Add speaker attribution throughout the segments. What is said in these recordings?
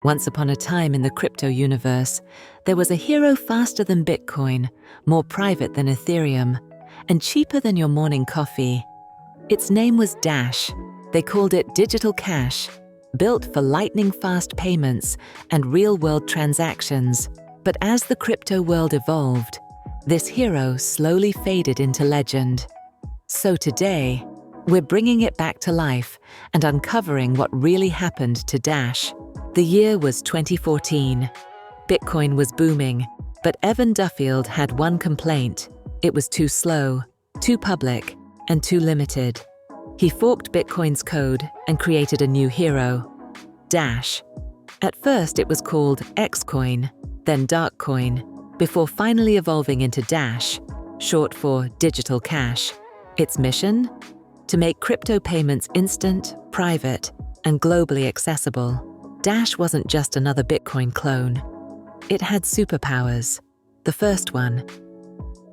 Speaker 1: Once upon a time in the crypto universe, there was a hero faster than Bitcoin, more private than Ethereum, and cheaper than your morning coffee. Its name was Dash. They called it digital cash, built for lightning-fast payments and real-world transactions. But as the crypto world evolved, this hero slowly faded into legend. So today, we're bringing it back to life and uncovering what really happened to Dash. The year was 2014. Bitcoin was booming, but Evan Duffield had one complaint. It was too slow, too public, and too limited. He forked Bitcoin's code and created a new hero, Dash. At first it was called Xcoin, then Darkcoin, before finally evolving into Dash, short for digital cash. Its mission? To make crypto payments instant, private, and globally accessible. Dash wasn't just another Bitcoin clone. It had superpowers. The first one,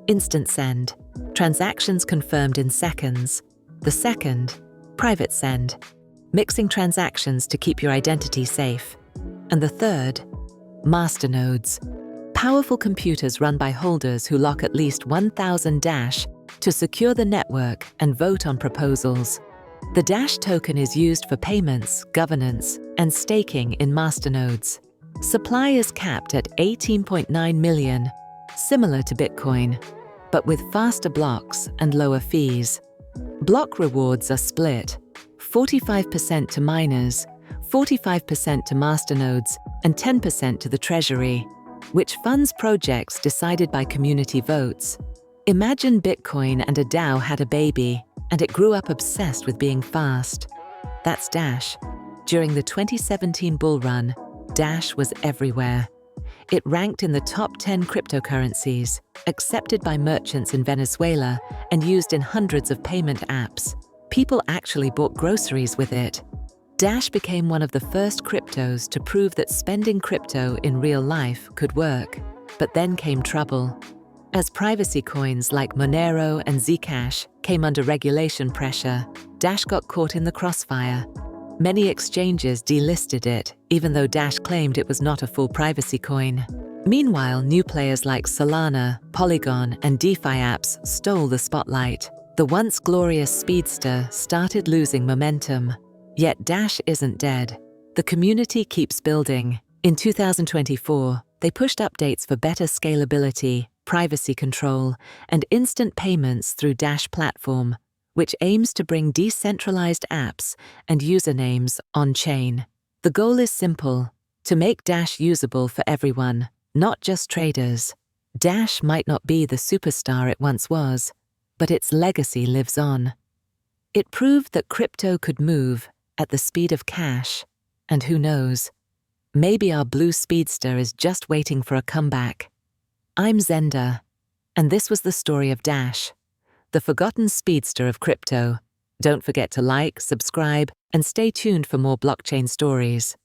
Speaker 1: instant send, transactions confirmed in seconds. The second, private send, mixing transactions to keep your identity safe. And the third, masternodes, powerful computers run by holders who lock at least 1,000 Dash to secure the network and vote on proposals. The Dash token is used for payments, governance, and staking in masternodes. Supply is capped at 18.9 million, similar to Bitcoin, but with faster blocks and lower fees. Block rewards are split, 45% to miners, 45% to masternodes, and 10% to the treasury, which funds projects decided by community votes. Imagine Bitcoin and a DAO had a baby, and it grew up obsessed with being fast. That's Dash. During the 2017 bull run, Dash was everywhere. It ranked in the top 10 cryptocurrencies, accepted by merchants in Venezuela and used in hundreds of payment apps. People actually bought groceries with it. Dash became one of the first cryptos to prove that spending crypto in real life could work. But then came trouble. As privacy coins like Monero and Zcash came under regulation pressure, Dash got caught in the crossfire. Many exchanges delisted it, even though Dash claimed it was not a full privacy coin. Meanwhile, new players like Solana, Polygon, and DeFi apps stole the spotlight. The once glorious speedster started losing momentum. Yet Dash isn't dead. The community keeps building. In 2024, they pushed updates for better scalability, privacy control, and instant payments through Dash platform, which aims to bring decentralized apps and usernames on-chain. The goal is simple, to make Dash usable for everyone, not just traders. Dash might not be the superstar it once was, but its legacy lives on. It proved that crypto could move at the speed of cash, and who knows, maybe our blue speedster is just waiting for a comeback. I'm ZENDA, and this was the story of Dash, the forgotten speedster of crypto. Don't forget to like, subscribe, and stay tuned for more blockchain stories.